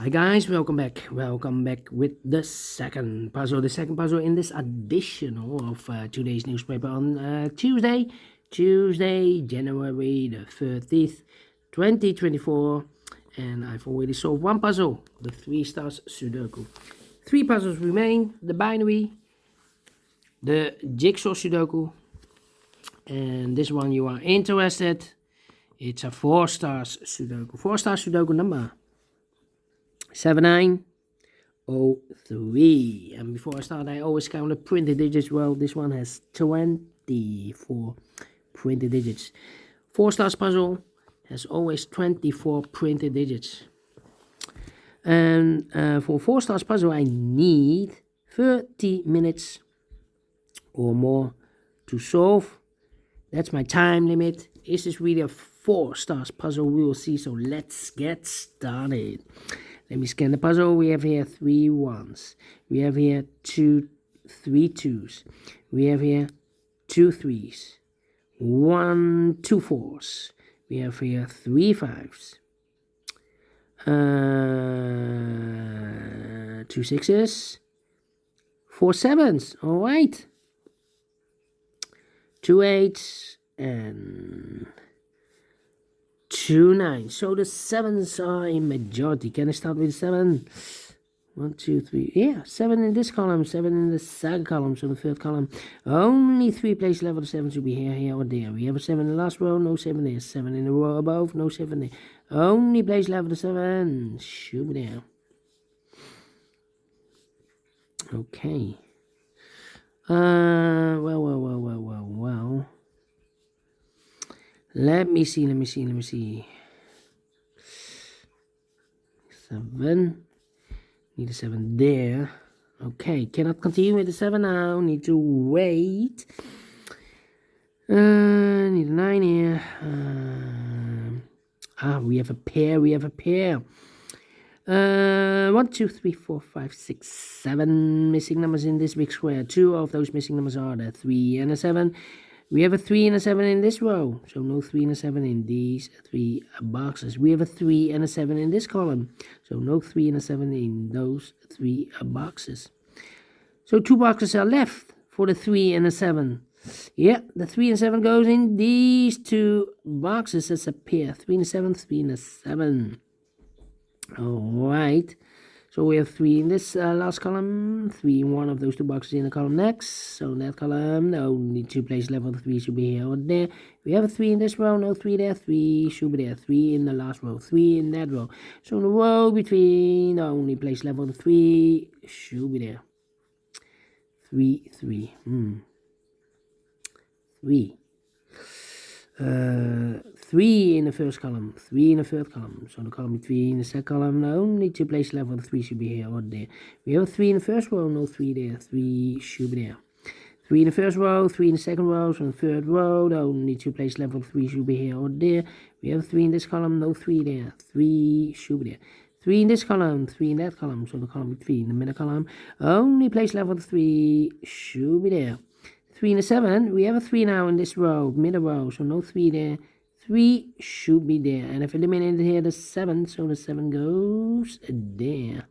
Hi guys, welcome back. Welcome back with the second puzzle. The second puzzle in this edition of today's newspaper on Tuesday, January the 30th, 2024. And I've already solved one puzzle, the 3 stars Sudoku. 3 puzzles remain: the binary, the jigsaw Sudoku, and this one you are interested. It's a 4 stars Sudoku. 4 stars Sudoku number 7903. And before I start, I always count the printed digits. Well, this one has 24 printed digits. 4 stars puzzle has always 24 printed digits. And for 4 stars puzzle, I need 30 minutes or more to solve. That's my time limit. Is this really a 4 stars puzzle? We will see. So let's get started. Let me scan the puzzle. We have here 3 1s. We have here 3 2s. We have here 2 3s. 2 4s. We have here 3 5s. 2 6s. 4 7s. All right. 2 8s and 2 9. So the 7s are in majority. Can I start with 7? 1 2 3. Yeah, 7 in this column, 7 in the second column. So the third columm, only 3 place level 7 should be here or there. We have a 7 in the last row, no 7 there. 7 in the row above, no 7 there. Only place level 7 should be there. Okay. Well. Let me see. 7. Need a 7 there. Okay, cannot continue with the 7 now. Need to wait. Need a 9 here. We have a pair. 1 2 3 4 5 6 7 missing numbers in this big square. 2 of those missing numbers are the 3 and a 7. We have a 3 and a 7 in this row, so no 3 and a 7 in these 3 boxes. We have a 3 and a 7 in this column, so no 3 and a 7 in those 3 boxes. So 2 boxes are left for the 3 and a 7. Yeah, the 3 and 7 goes in these 2 boxes as a pair. 3 and a 7, 3 and a 7. Alright. So we have 3 in this last column, 3 in one of those 2 boxes in the column next. So in that column, no need to place level 3 should be here or there. We have a 3 in this row, no 3 there, 3 should be there, 3 in the last row, 3 in that row. So in the row between, only place level 3 should be there. 3, 3, 3. 3 in the first column, 3 in the third column. So the column between the second column, only to place level 3 should be here or there. We have a 3 in the first row, no 3 there, 3 should be there. 3 in the first row, 3 in the second row, so in the third row, only to place level 3 should be here or there. We have 3 in this column, no 3 there, 3 should be there. 3 in this column, 3 in that column, so the column between the middle column, only place level 3 should be there. 3 in the 7, we have a 3 now in this row, middle row, so no 3 there, 3 should be there. And I've eliminated here the 7, so the 7 goes there.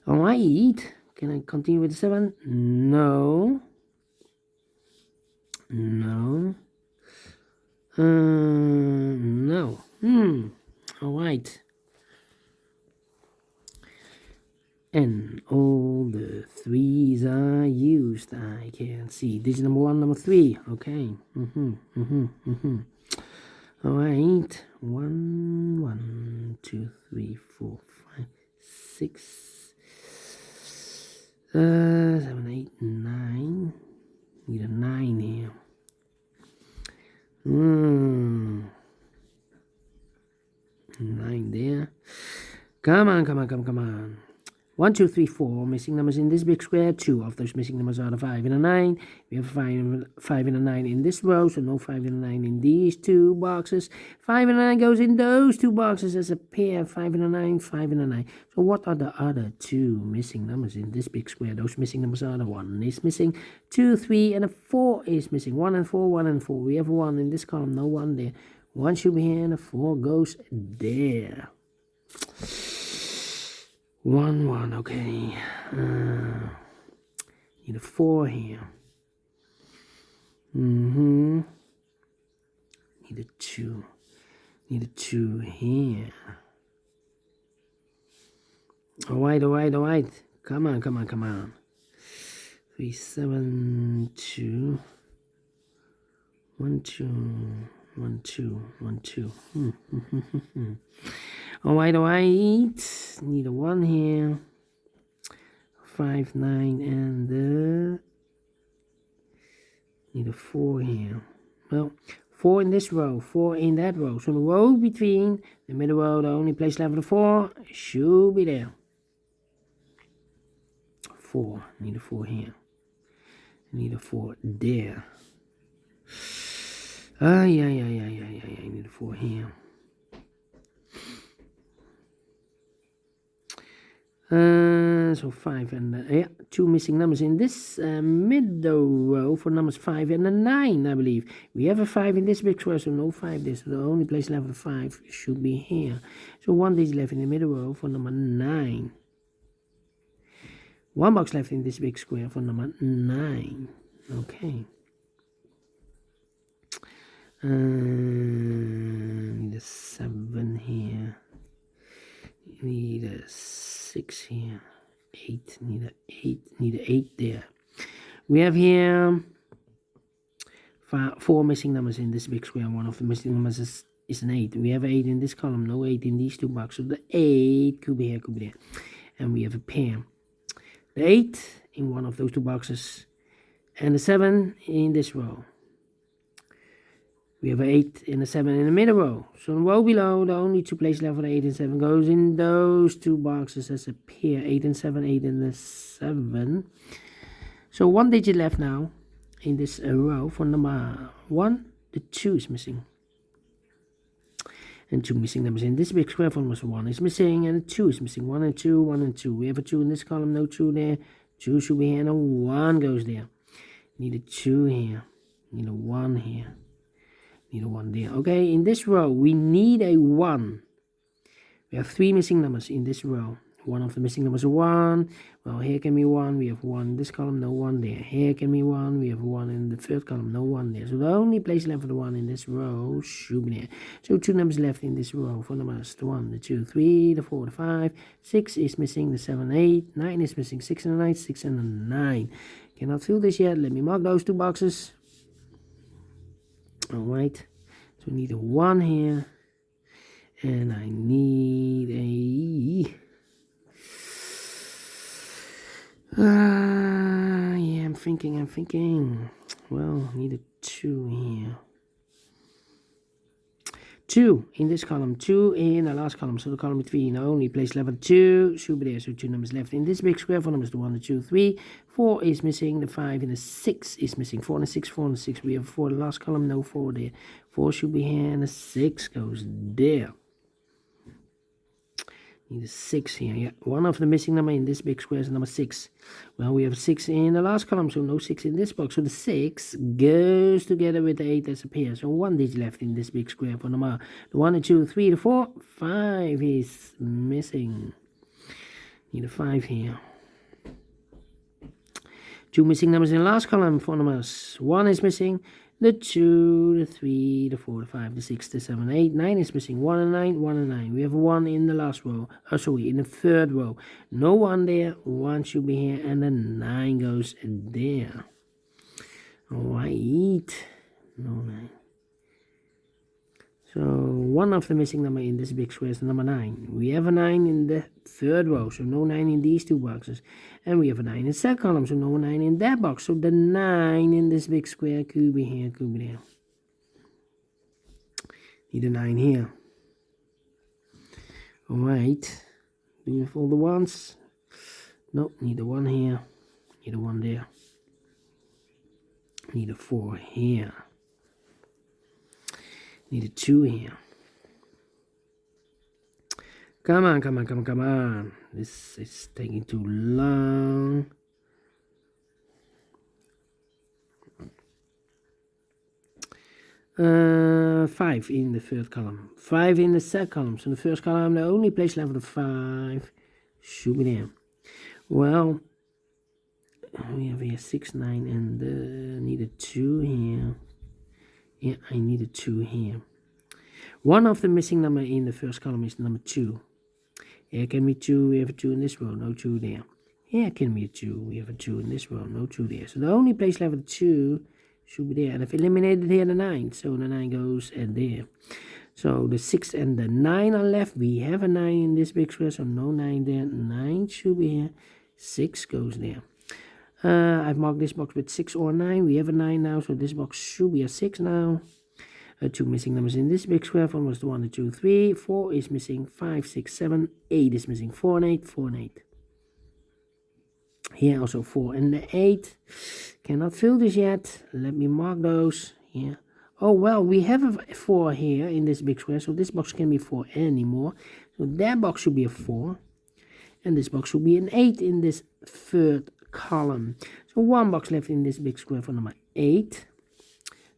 Alright, can I continue with the 7? No. Alright. And all the 3s are used. I can see. Digit number 1, number 3. Okay. Alright. 1, 1, 2, 3, 4, 5, 6, 7, 8, 9. Need a 9 here. 9 there. Come on. 1 2 3 4 missing numbers in this big square. 2 of those missing numbers are the 5 and a 9. We have 5 and a 9 in this row, so no 5 and a 9 in these 2 boxes. 5 and a 9 goes in those 2 boxes as a pair. 5 and a 9, 5 and a 9. So what are the other 2 missing numbers in this big square? Those missing numbers are the 1 is missing, 2 3 and a 4 is missing. 1 and 4, 1 and 4. We have a 1 in this column, no 1 there. 1 should be here and a 4 goes there. 1, 1, okay. Need a 4 here. Need a 2. Need a 2 here. Alright. Come on. 3, 7, 2. 1, 2, 1, 2, 1, 2. Alright. Need a 1 here. 5, 9, and need a 4 here. Well, 4 in this row, 4 in that row. So the row between the middle row, the only place left for the 4 should be there. 4. Need a 4 here. Need a 4 there. Yeah. I need a 4 here. So 5 and 2 missing numbers in this middle row for numbers 5 and 9, I believe. We have a 5 in this big square, so no 5 there. So the only place left for 5 should be here. So 1 digit left in the middle row for number 9. 1 box left in this big square for number 9. Okay. Need a 7 here. Need a 6 here. 8. Need a 8 there. We have here 4 missing numbers in this big square. One of the missing numbers is an 8. We have 8 in this column. No 8 in these two boxes. So the 8 could be here, could be there. And we have a pair. The 8 in one of those two boxes. And the 7 in this row. We have an 8 and a 7 in the middle row. So the row below, the only two places left for the 8 and 7 goes in those two boxes as a pair. 8 and 7, 8 and the 7. So 1 digit left now in this row for number 1. The 2 is missing. And 2 missing numbers in this big square for number 1 is missing. And the 2 is missing. 1 and 2, 1 and 2. We have a 2 in this column, no 2 there. 2 should be here and a 1 goes there. Need a 2 here. Need a 1 here. Need a 1 there. Okay, in this row, we need a 1. We have 3 missing numbers in this row. One of the missing numbers is 1. Well, here can be 1. We have 1 in this column, no 1 there. Here can be 1. We have 1 in the third column, no 1 there. So the only place left for the 1 in this row should be there. So 2 numbers left in this row for numbers the 1, the 2, 3, the 4, the 5. 6 is missing, the 7, 8. 9 is missing, 6 and a 9, 6 and a 9. Cannot fill this yet. Let me mark those two boxes. Alright, so I need a 1 here, and I need a, yeah, I'm thinking, well, I need a 2 here, 2 in this column, 2 in the last column, so the column between the only place left 2 should be there, so 2 numbers left in this big square for numbers the 1, the 2, 3, 4 is missing, the 5 and the 6 is missing, 4 and the 6, 4 and the 6, we have 4 in the last column, no 4 there, 4 should be here, and the 6 goes there. Need a 6 here, yeah, one of the missing number in this big square is number 6. Well, we have 6 in the last column, so no 6 in this box, so the 6 goes together with the 8 as a pair, so 1 digit left in this big square for number the 1, the 2, 3, the 4, 5 is missing. Need a 5 here. 2 missing numbers in the last column for numbers 1 is missing, the 2, the 3, the 4, the 5, the 6, the 7, 8, 9 is missing, 1 and 9, 1 and 9. We have 1 in the last row, in the third row. No 1 there, 1 should be here, and the 9 goes there. Alright, no 9. So 1 of the missing number in this big square is the number 9. We have a 9 in the third row, so no 9 in these two boxes. And we have a 9 in the second column, so no 9 in that box. So the 9 in this big square could be here, could be there. Need a 9 here. Alright. Do we have all the ones? No, need a 1 here. Need a 1 there. Need a 4 here. Need a 2 here. Come on. This is taking too long. Five in the third column. 5 in the second column. So the first column, the only place left for the 5 should be there. Well, we have here 6, 9, and need a 2 here. Yeah, I need a 2 here. One of the missing number in the first column is number 2. Here can be 2, we have a 2 in this row, no 2 there. Here can be a 2, we have a 2 in this row, no 2 there. So the only place left with 2 should be there. And I've eliminated here the 9, so the 9 goes at there. So the 6 and the 9 are left. We have a 9 in this big square, so no 9 there. 9 should be here. 6 goes there. I've marked this box with 6 or 9. We have a 9 now, so this box should be a 6 now. 2 missing numbers in this big square. One was the 1, the 2, 3. 4 is missing. 5, 6, 7. 8 is missing. 4 and 8. 4 and 8. Here also 4 and the 8. Cannot fill this yet. Let me mark those here. Oh, well, we have a 4 here in this big square, so this box can't be 4 anymore. So that box should be a 4. And this box should be an 8 in this third column. So one box left in this big square for number 8.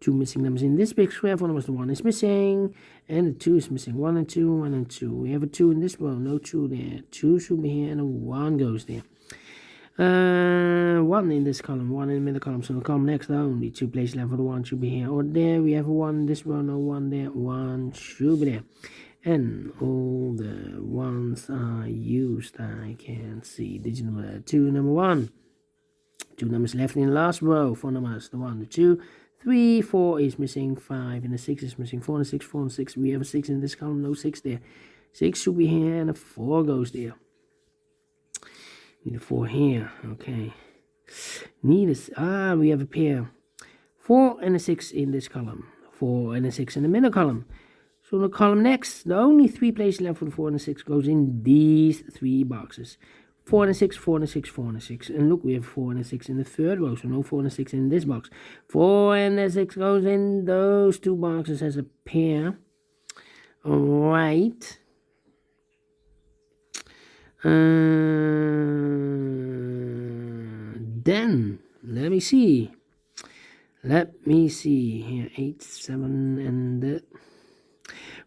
2 missing numbers in this big square for numbers. The 1 is missing. And the 2 is missing. 1 and 2, 1 and 2. We have a 2 in this row, no 2 there. 2 should be here and a 1 goes there. 1 in this column, 1 in the middle column. So the column next, only 2 places left for the 1 should be here or there. We have a 1 in this row, no 1 there. 1 should be there. And all the 1s are used. I can see digit number 2, number 1. 2 numbers left in the last row for numbers. The 1, the 2, 3, 4 is missing. 5 and the 6 is missing. 4 and 6, 4 and 6. We have a 6 in this column, no 6 there. 6 should be here and a 4 goes there. Need a 4 here, okay. We have a pair. 4 and a 6 in this column. 4 and a 6 in the middle column. So the column next, the only 3 places left for the 4 and the 6 goes in these 3 boxes. 4 and a 6, 4 and a 6, 4 and a 6. And look, we have 4 and a 6 in the third row, so no 4 and a 6 in this box. 4 and a 6 goes in those 2 boxes as a pair. Alright. Then let me see here. 8, 7, and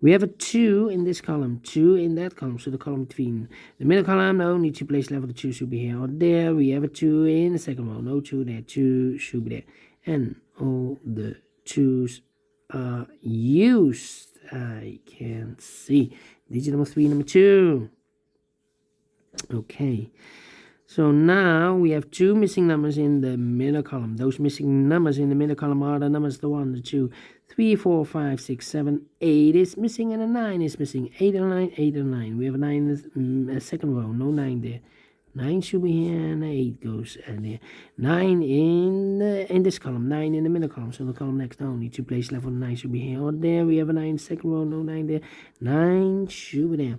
we have a 2 in this column, 2 in that column, so the column between the middle column, the only 2 place left for the 2 should be here or there. We have a 2 in the second row, no 2 there. 2 should be there, and all the 2s are used. I can see digit number 3, number 2. Okay, so now we have 2 missing numbers in the middle column. Those missing numbers in the middle column are the numbers, the 1, the 2, 3, 4, 5, 6, 7, 8 is missing, and a 9 is missing. 8 and 9, 8 and 9. We have a 9 in the second row, no 9 there. 9 should be here, and 8 goes there. 9 in this column, 9 in the middle column. So the column next, only 2 places left for the 9 should be here or there. We have a 9 in the second row, no 9 there. 9 should be there.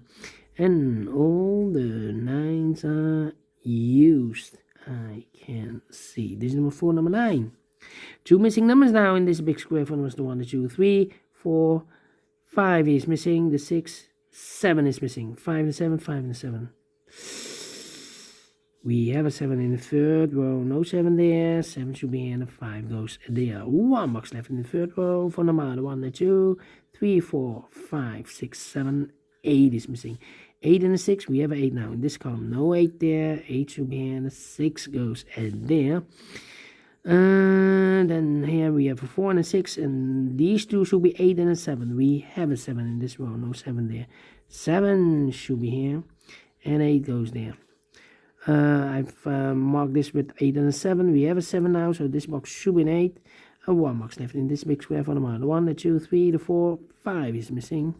And all the 9s are used. I can see. This is number 4, number 9. 2 missing numbers now in this big square for numbers. The 1, the 2, 3, 4, 5 is missing. The 6, 7 is missing. 5 and 7, 5 and 7. We have a 7 in the third row. No 7 there. 7 should be here and a 5 goes there. 1 box left in the third row for number. The 1, the 2, 3, 4, 5, 6, 7, 8 is missing. 8 and a 6, we have an 8 now in this column. No 8 there. 8 should be here and a 6 goes there. Then here we have a 4 and a 6, and these 2 should be 8 and a 7. We have a 7 in this row. No 7 there. 7 should be here and 8 goes there. I've marked this with 8 and a 7. We have a 7 now, so this box should be an 8. A 1 box left in this big square for the 1, the 2, 3, the 4, 5 is missing.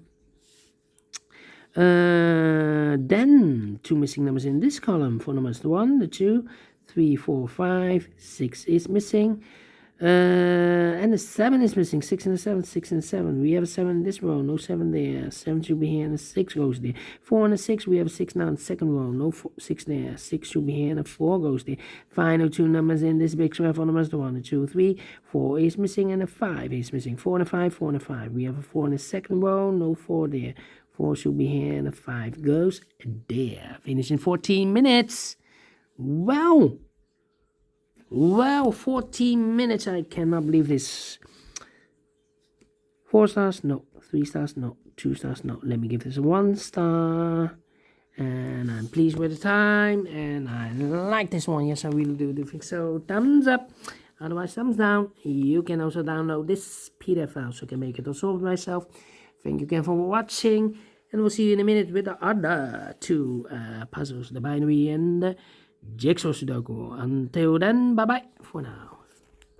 Then 2 missing numbers in this column for numbers. The 1, the 2, 3, 4, 5, 6 is missing. And the 7 is missing. 6 and a 7, 6 and a 7. We have a 7 in this row, no 7 there. 7 should be here and a 6 goes there. 4 and a 6, we have a 6 now in the second row, no 6 there. 6 should be here and a 4 goes there. Final 2 numbers in this big square for numbers. The 1, the 2, 3, 4 is missing and a 5 is missing. 4 and a 5, 4 and a 5. We have a 4 in the second row, no 4 there. 4 should be here and a 5 goes there. Finish in 14 minutes. Wow. Wow, 14 minutes. I cannot believe this. 4 stars, no. 3 stars, no. 2 stars, no. Let me give this a 1 star. And I'm pleased with the time, and I like this one. Yes, I really do think so. Thumbs up, otherwise thumbs down. You can also download this PDF file so I can make it also myself. Thank you again for watching, and we'll see you in a minute with the other two puzzles, the binary and the jigsaw Sudoku. Until then, bye bye for now.